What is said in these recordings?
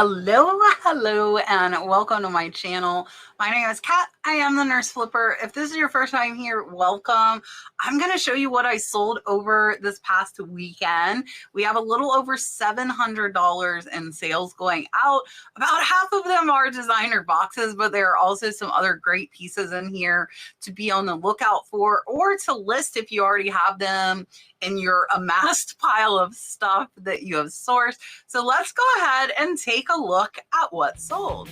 Hello, and welcome to my channel. My name is Kat. I am the Nurse Flipper. If this is your first time here, welcome. I'm going to show you what I sold over this past weekend. We have a little over $700 in sales going out. About half of them are designer boxes, but there are also some other great pieces in here to be on the lookout for or to list if you already have them in your amassed pile of stuff that you have sourced. So let's go ahead and take a look at what sold.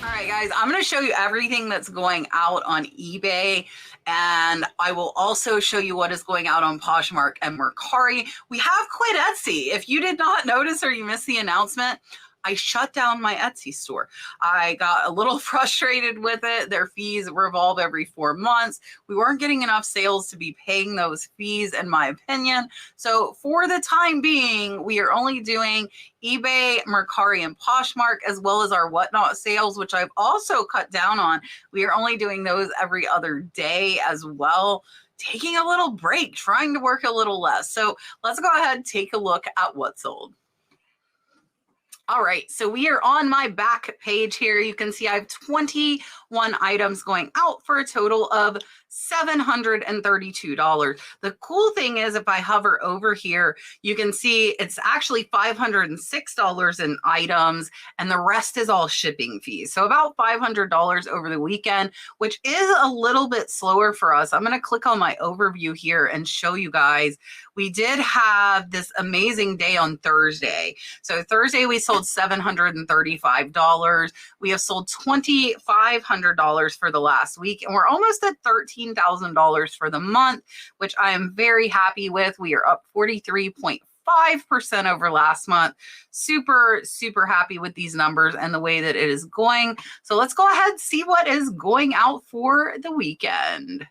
All right, guys, I'm going to show you everything that's going out on eBay. And I will also show you what is going out on Poshmark and Mercari. We have quit Etsy. If you did not notice or you missed the announcement, I shut down my Etsy store. I got a little frustrated with it. Their fees revolve every 4 months. We weren't getting enough sales to be paying those fees, in my opinion. So for the time being, we are only doing eBay, Mercari, and Poshmark, as well as our Whatnot sales, which I've also cut down on. We are only doing those every other day as well, taking a little break, trying to work a little less. So let's go ahead and take a look at what sold. All right, so we are on my back page here. You can see I have 21 items going out for a total of $732. The cool thing is if I hover over here, you can see it's actually $506 in items, and the rest is all shipping fees. So about $500 over the weekend, which is a little bit slower for us. I'm going to click on my overview here and show you guys. We did have this amazing day on Thursday. So Thursday we sold $735. We have sold $2,500 for the last week, and we're almost at $13,000 for the month, which I am very happy with. We are up 43.5% over last month. Super happy with these numbers and the way that it is going. So let's go ahead and see what is going out for the weekend.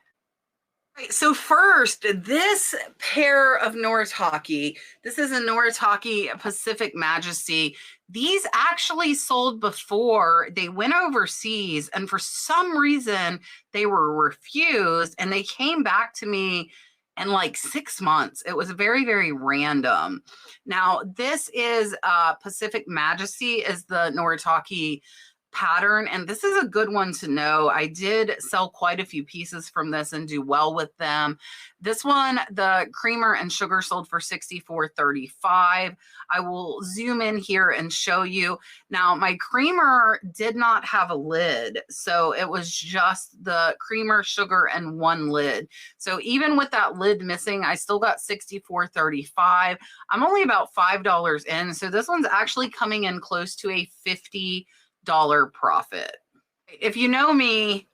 Right, so first, this pair of Noritake, this is a Noritake Pacific Majesty. These actually sold before they went overseas, and for some reason they were refused, and they came back to me in like 6 months. It was very random. Now, this is Pacific Majesty is the Noritake pattern, and this is a good one to know. I did sell quite a few pieces from this and do well with them. This one, the creamer and sugar, sold for $64.35. I will zoom in here and show you. Now, my creamer did not have a lid, so it was just the creamer, sugar, and one lid. So even with that lid missing, I still got $64.35. I'm only about $5 in, so this one's actually coming in close to a $50 profit. If you know me,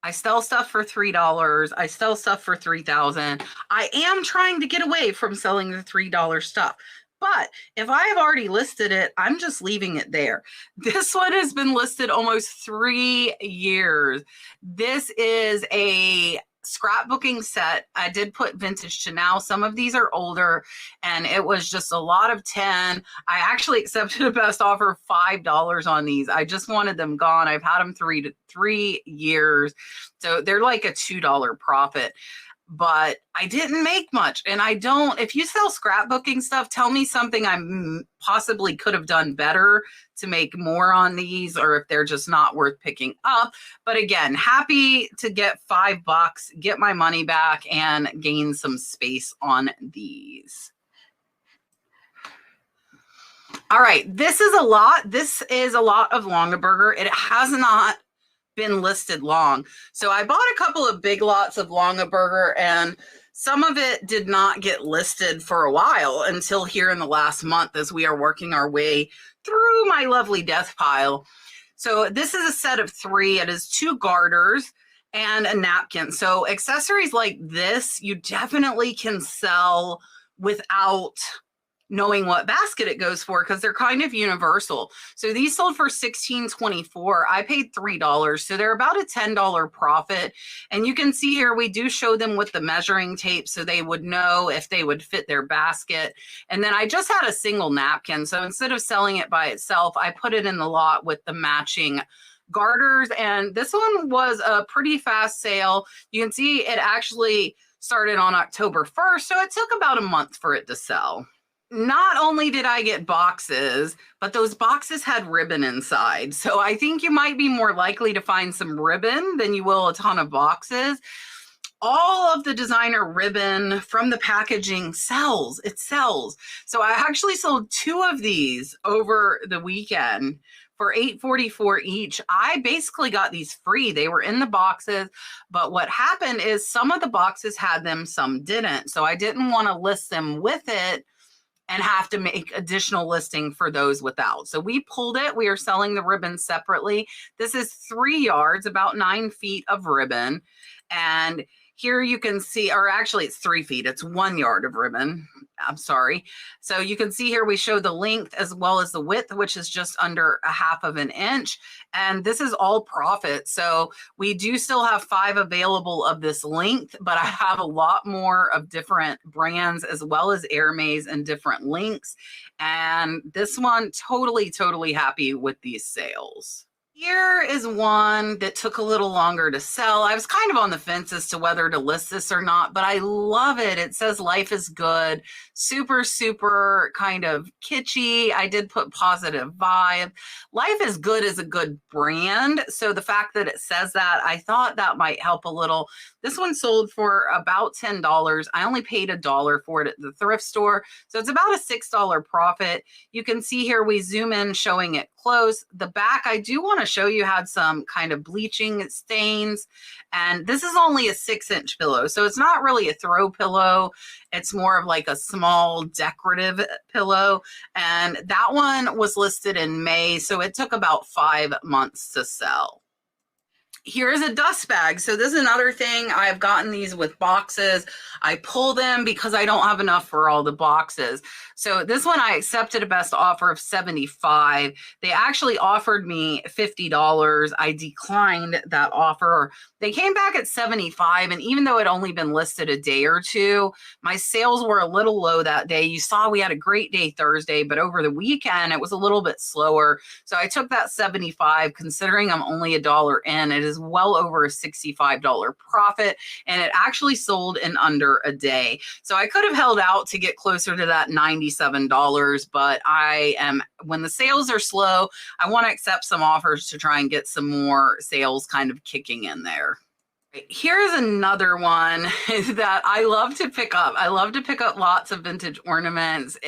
I sell stuff for $3. I sell stuff for $3,000. I am trying to get away from selling the $3 stuff. But if I have already listed it, I'm just leaving it there. This one has been listed almost 3 years. This is a scrapbooking set. I did put vintage to now. Some of these are older, and it was just a lot of 10. I actually accepted a best offer of $5 on these. I just wanted them gone. I've had them 3 years. So they're like a $2 profit. But I didn't make much, and I don't. If you sell scrapbooking stuff, tell me something I possibly could have done better to make more on these, or if they're just not worth picking up. But again, happy to get $5, get my money back, and gain some space on these. All right, this is a lot. This is a lot of Longaberger. It has not been listed long. So I bought a couple of big lots of Longaberger, and some of it did not get listed for a while until here in the last month as we are working our way through my lovely death pile. So this is a set of 3. It is 2 garters and a napkin. So accessories like this, you definitely can sell without knowing what basket it goes for because they're kind of universal. So these sold for $16.24. I paid $3, so they're about a $10 profit. And you can see here we do show them with the measuring tape so they would know if they would fit their basket. And then I just had a single napkin, so instead of selling it by itself, I put it in the lot with the matching garters. And this one was a pretty fast sale. You can see it actually started on October 1st, so it took about a month for it to sell. Not only did I get boxes, but those boxes had ribbon inside. So I think you might be more likely to find some ribbon than you will a ton of boxes. All of the designer ribbon from the packaging sells. It sells. So I actually sold 2 of these over the weekend for $8.44 each. I basically got these free. They were in the boxes, but what happened is some of the boxes had them, some didn't. So I didn't want to list them with it and have to make additional listing for those without. So we pulled it. We are selling the ribbon separately. This is 3 yards, about 9 feet of ribbon. And here you can see, or actually it's 3 feet. It's 1 yard of ribbon. I'm sorry. So you can see here we show the length as well as the width, which is just under a 1/2 inch. And this is all profit. So we do still have 5 available of this length, but I have a lot more of different brands as well as Hermes and different lengths. And this one, totally happy with these sales. Here is one that took a little longer to sell. I was kind of on the fence as to whether to list this or not, but I love it. It says life is good. Super kind of kitschy. I did put positive vibe. Life is good is a good brand. So the fact that it says that, I thought that might help a little. This one sold for about $10. I only paid $1 for it at the thrift store. So it's about a $6 profit. You can see here we zoom in showing it close. The back, I do want to show you, had some kind of bleaching stains. And this is only a 6-inch pillow. So it's not really a throw pillow. It's more of like a small decorative pillow. And that one was listed in May. So it took about 5 months to sell. Here's a dust bag. So this is another thing. I've gotten these with boxes. I pull them because I don't have enough for all the boxes. So this one I accepted a best offer of $75. They actually offered me $50. I declined that offer. They came back at $75. And even though it only been listed a day or two, my sales were a little low that day. You saw we had a great day Thursday, but over the weekend, it was a little bit slower. So I took that $75, considering I'm only $1 in. It is well over a $65 profit, and it actually sold in under a day. So I could have held out to get closer to that $97, but when the sales are slow, I want to accept some offers to try and get some more sales kind of kicking in there. Here's another one that I love to pick up. I love to pick up lots of vintage ornaments,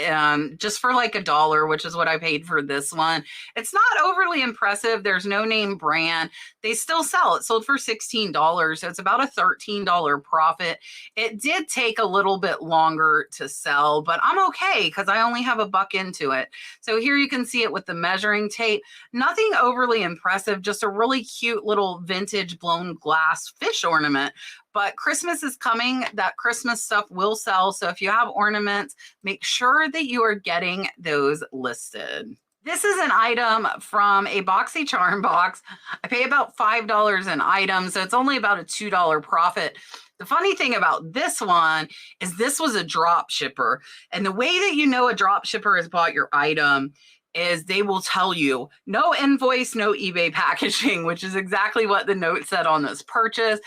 just for like $1, which is what I paid for this one. It's not overly impressive. There's no name brand. They still sell. It sold for $16, so it's about a $13 profit. It did take a little bit longer to sell, but I'm okay because I only have $1 into it. So here you can see it with the measuring tape. Nothing overly impressive, just a really cute little vintage blown glass fish ornament. But Christmas is coming. That Christmas stuff will sell. So if you have ornaments, make sure that you are getting those listed. This is an item from a Boxy Charm box. I pay about $5 an item, so it's only about a $2 profit. The funny thing about this one is this was a drop shipper. And the way that you know a drop shipper has bought your item is they will tell you no invoice, no eBay packaging, which is exactly what the note said on this purchase.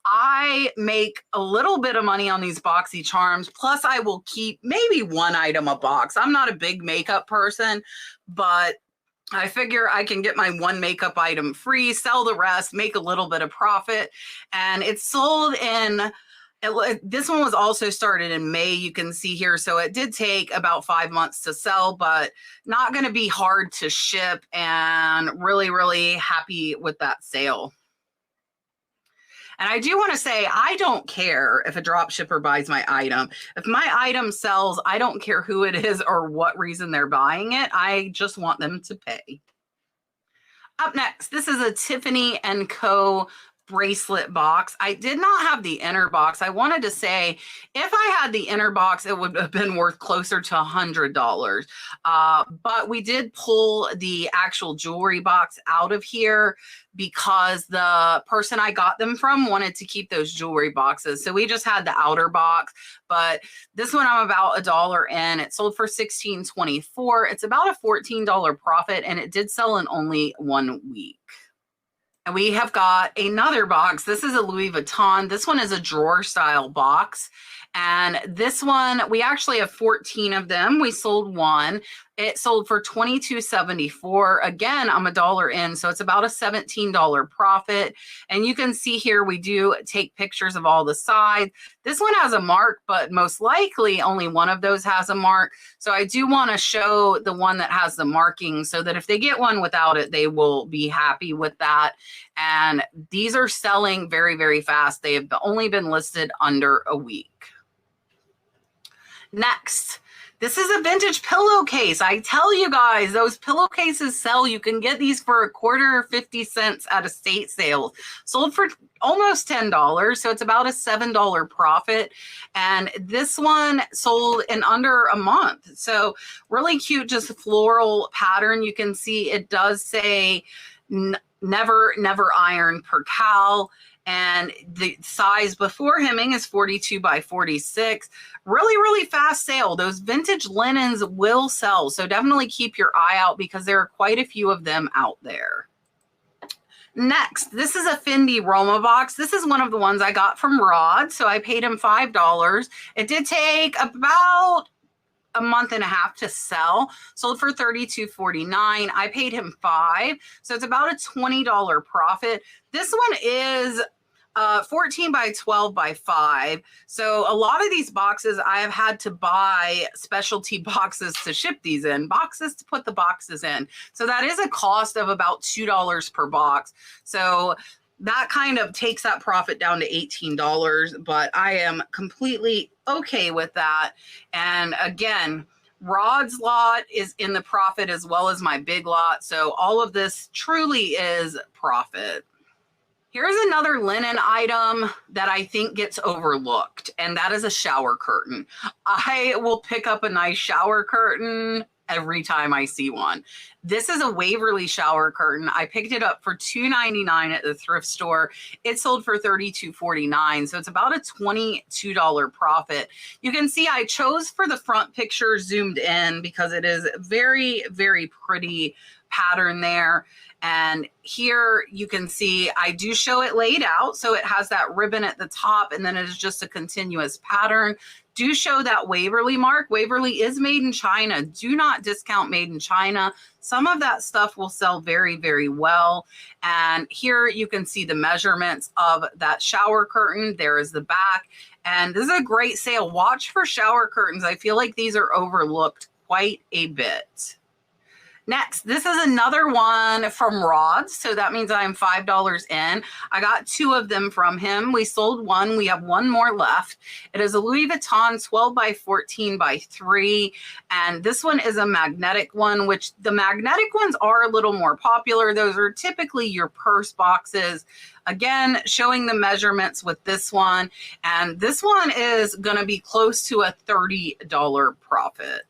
I make a little bit of money on these Boxy Charms, plus I will keep maybe one item a box. I'm not a big makeup person, but I figure I can get my one makeup item free, sell the rest, make a little bit of profit. And it's sold in, this one was also started in May, you can see here. So it did take about 5 months to sell, but not going to be hard to ship, and really happy with that sale. And I do want to say, I don't care if a drop shipper buys my item. If my item sells, I don't care who it is or what reason they're buying it. I just want them to pay. Up next, this is a Tiffany & Co. bracelet box. I did not have the inner box. I wanted to say if I had the inner box, it would have been worth closer to $100. But we did pull the actual jewelry box out of here because the person I got them from wanted to keep those jewelry boxes. So we just had the outer box, but this one I'm about $1 in. It sold for $16.24. It's about a $14 profit, and it did sell in only 1 week. And we have got another box. This is a Louis Vuitton. This one is a drawer style box. And this one, we actually have 14 of them. We sold one. It sold for $22.74. Again, I'm $1 in, so it's about a $17 profit. And you can see here, we do take pictures of all the sides. This one has a mark, but most likely only one of those has a mark. So I do want to show the one that has the marking so that if they get one without it, they will be happy with that. And these are selling very, very fast. They have only been listed under a week. Next, this is a vintage pillowcase. I tell you guys, those pillowcases sell. You can get these for $1.25 or 50 cents at estate sales. Sold for almost $10, so it's about a $7 profit. And this one sold in under a month. So really cute, just floral pattern. You can see it does say never iron per cal. And the size before hemming is 42 by 46. Really, really fast sale. Those vintage linens will sell. So definitely keep your eye out because there are quite a few of them out there. Next, this is a Fendi Roma box. This is one of the ones I got from Rod. So I paid him $5. It did take about a month and a half to sell. Sold for $32.49. I paid him $5. So it's about a $20 profit. This one is 14 by 12 by 5. So a lot of these boxes, I have had to buy specialty boxes to ship these in, boxes to put the boxes in. So that is a cost of about $2 per box. So that kind of takes that profit down to $18, but I am completely okay with that. And again, Rod's lot is in the profit as well as my big lot. So all of this truly is profit. Here's another linen item that I think gets overlooked, and that is a shower curtain. I will pick up a nice shower curtain every time I see one. This is a Waverly shower curtain. I picked it up for $2.99 at the thrift store. It sold for $32.49, so it's about a $22 profit. You can see I chose for the front picture zoomed in because it is very, very pretty pattern there. And here you can see I do show it laid out. So it has that ribbon at the top and then it is just a continuous pattern. Do show that Waverly mark. Waverly is made in China. Do not discount made in China. Some of that stuff will sell very, very well. And here you can see the measurements of that shower curtain. There is the back. And this is a great sale. Watch for shower curtains. I feel like these are overlooked quite a bit. Next, this is another one from Rod. So that means I'm $5 in. I got 2 of them from him. We sold one. We have one more left. It is a Louis Vuitton 12 by 14 by 3. And this one is a magnetic one, which the magnetic ones are a little more popular. Those are typically your purse boxes. Again, showing the measurements with this one. And this one is going to be close to a $30 profit.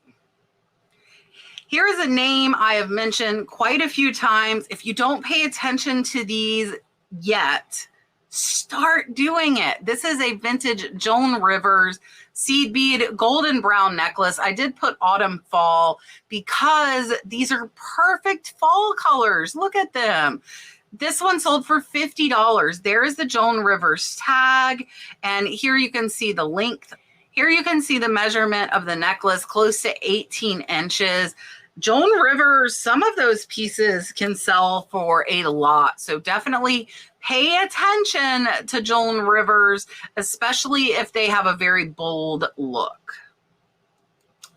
Here is a name I have mentioned quite a few times. If you don't pay attention to these yet, start doing it. This is a vintage Joan Rivers seed bead golden brown necklace. I did put autumn fall because these are perfect fall colors. Look at them. This one sold for $50. There is the Joan Rivers tag. And here you can see the length. Here you can see the measurement of the necklace, close to 18 inches. Joan Rivers, some of those pieces can sell for a lot. So definitely pay attention to Joan Rivers, especially if they have a very bold look.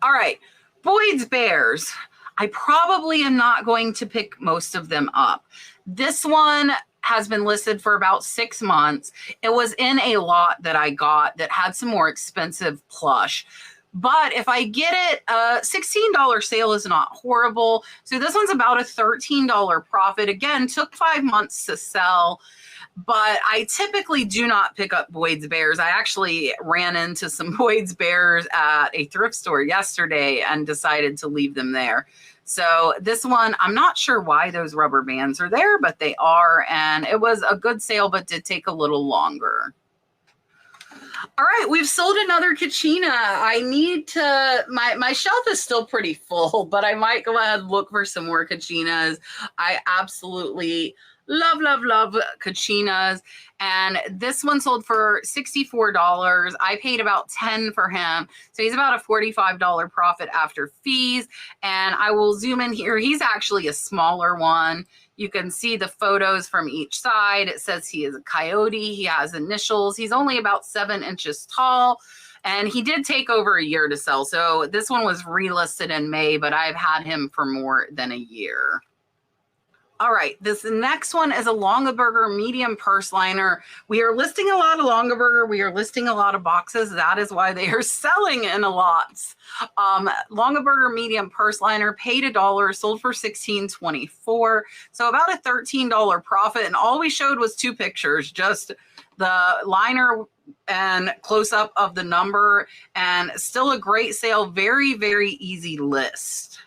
All right, Boyd's Bears. I probably am not going to pick most of them up. This one has been listed for about 6 months. It was in a lot that I got that had some more expensive plush. But if I get it, $16 sale is not horrible. So this one's about a $13 profit. Again, took 5 months to sell. But I typically do not pick up Boyd's Bears. I actually ran into some Boyd's Bears at a thrift store yesterday and decided to leave them there. So this one, I'm not sure why those rubber bands are there, but they are. And it was a good sale, but did take a little longer. All right, we've sold another Kachina. I need to, my shelf is still pretty full, but I might go ahead and look for some more Kachinas. I absolutely love Kachinas. And this one sold for $64. I paid about $10 for him. So he's about a $45 profit after fees. And I will zoom in here. He's actually a smaller one. You can see the photos from each side. It says he is a coyote. He has initials. He's only about 7 inches tall. And he did take over a year to sell. So this one was relisted in May, but I've had him for more than a year. All right, this next one is a Longaberger medium purse liner. We are listing a lot of Longaberger. We are listing a lot of boxes. That is why they are selling in a lot. Longaberger medium purse liner, paid $1, sold for $16.24. So about a $13 profit. And all we showed was 2 pictures, just the liner and close up of the number, and still a great sale. Very, very easy list.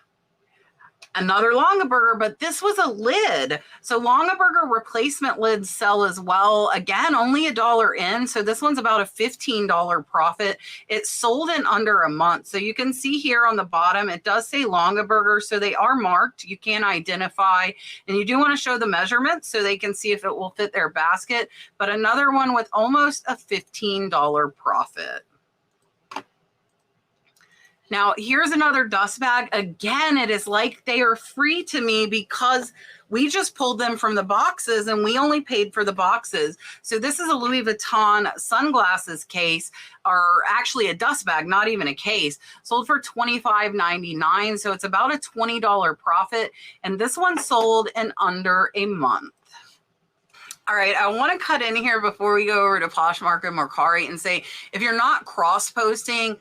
Another Longaberger, but this was a lid. So Longaberger replacement lids sell as well. Again, only $1 in. So this one's about a $15 profit. It sold in under a month. So you can see here on the bottom, it does say Longaberger. So they are marked. You can identify, and you do want to show the measurements so they can see if it will fit their basket. But another one with almost a $15 profit. Now, here's another dust bag. Again, it is like they are free to me because we just pulled them from the boxes and we only paid for the boxes. So this is a Louis Vuitton sunglasses case, or actually a dust bag, not even a case, sold for $25.99. So it's about a $20 profit. And this one sold in under a month. All right, I want to cut in here before we go over to Poshmark and Mercari and say, if you're not cross-posting,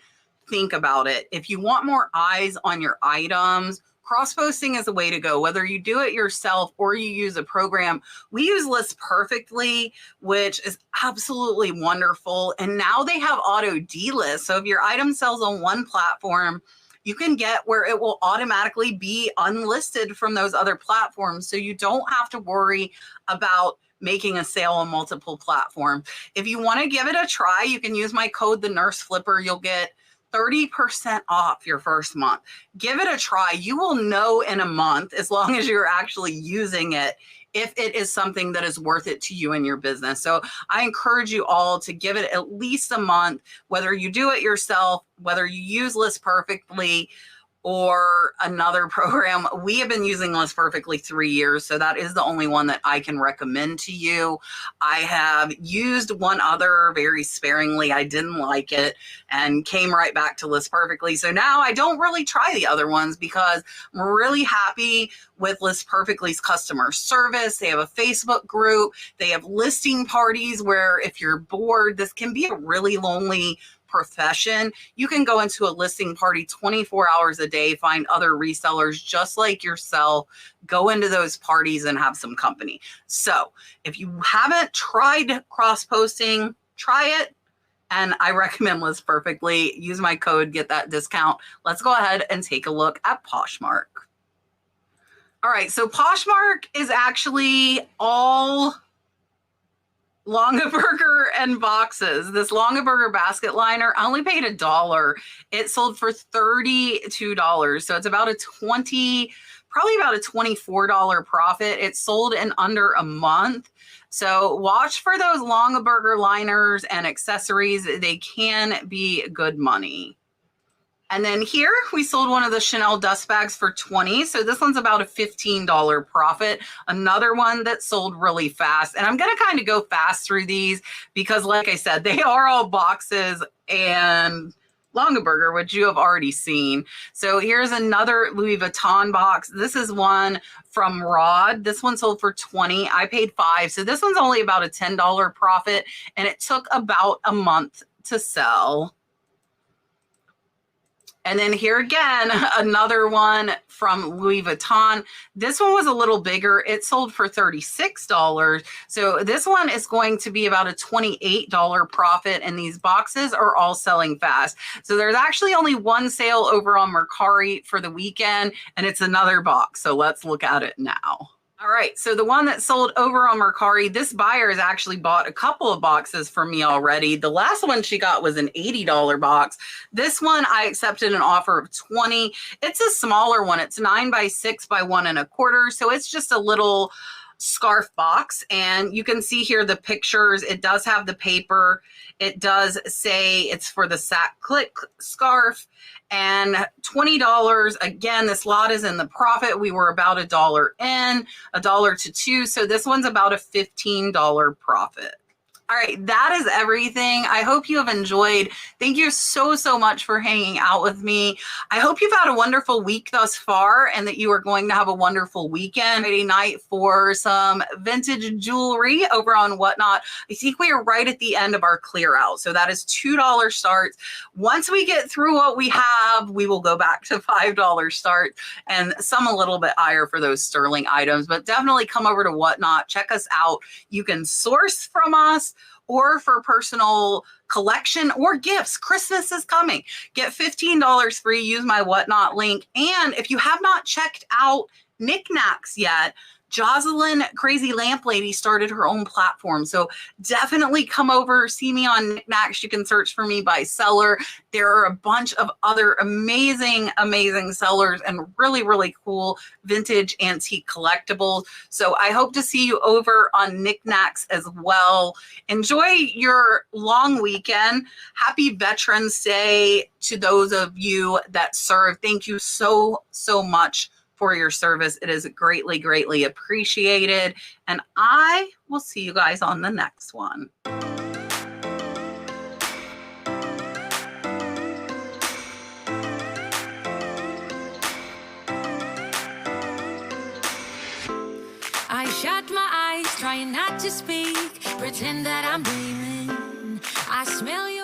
think about it. If you want more eyes on your items, cross-posting is the way to go. Whether you do it yourself or you use a program, we use List Perfectly, which is absolutely wonderful. And now they have auto delist. So if your item sells on one platform, you can get where it will automatically be unlisted from those other platforms. So you don't have to worry about making a sale on multiple platforms. If you want to give it a try, you can use my code, The Nurse Flipper. You'll get 30% off your first month. Give it a try. You will know in a month, as long as you're actually using it, if it is something that is worth it to you and your business. So I encourage you all to give it at least a month, whether you do it yourself, whether you use List Perfectly or another program. We have been using List Perfectly 3 years, so that is the only one that I can recommend to you. I have used one other very sparingly. I didn't like it and came right back to List Perfectly. So now I don't really try the other ones because I'm really happy with List Perfectly's customer service. They have a Facebook group. They have listing parties where if you're bored, this can be a really lonely profession. You can go into a listing party 24 hours a day, find other resellers just like yourself, go into those parties and have some company. So if you haven't tried cross-posting, try it. And I recommend List Perfectly. Use my code, get that discount. Let's go ahead and take a look at Poshmark. All right, so Poshmark is actually all Longaberger and boxes. This Longaberger basket liner, I only paid $1. It sold for $32. So it's about a probably about a $24 profit. It sold in under a month. So watch for those Longaberger liners and accessories. They can be good money. And then here we sold one of the Chanel dust bags for $20. So this one's about a $15 profit. Another one that sold really fast. And I'm going to kind of go fast through these because like I said, they are all boxes and Longaberger, which you have already seen. So here's another Louis Vuitton box. This is one from Rod. This one sold for $20. I paid $5. So this one's only about a $10 profit and it took about a month to sell. And then here again, another one from Louis Vuitton. This one was a little bigger. It sold for $36. So this one is going to be about a $28 profit, and these boxes are all selling fast. So there's actually only one sale over on Mercari for the weekend, and it's another box. So let's look at it now. All right, so the one that sold over on Mercari, this buyer has actually bought a couple of boxes from me already. The last one she got was an $80 box. This one I accepted an offer of $20. It's a smaller one. It's 9 by 6 by 1 1/4. So it's just a little scarf box, and you can see here the pictures. It does have the paper. It does say it's for the sack click scarf, and $20. Again, this lot is in the profit. We were about $1 in, $1 to $2. So this one's about a $15 profit. All right, that is everything. I hope you have enjoyed. Thank you so, so much for hanging out with me. I hope you've had a wonderful week thus far and that you are going to have a wonderful weekend. Friday night for some vintage jewelry over on Whatnot. I think we are right at the end of our clear out. So that is $2 starts. Once we get through what we have, we will go back to $5 starts and some a little bit higher for those sterling items. But definitely come over to Whatnot. Check us out. You can source from us, or for personal collection or gifts. Christmas is coming. Get $15 free. Use my Whatnot link. And if you have not checked out knickknacks yet, Jocelyn Crazy Lamp Lady started her own platform. So definitely come over, see me on knickknacks. You can search for me by seller. There are a bunch of other amazing, amazing sellers and really, really cool vintage antique collectibles. So I hope to see you over on knickknacks as well. Enjoy your long weekend. Happy Veterans Day to those of you that serve. Thank you so, so much for your service. It is greatly, greatly appreciated. And I will see you guys on the next one. I shut my eyes, trying not to speak, pretend that I'm dreaming. I smell your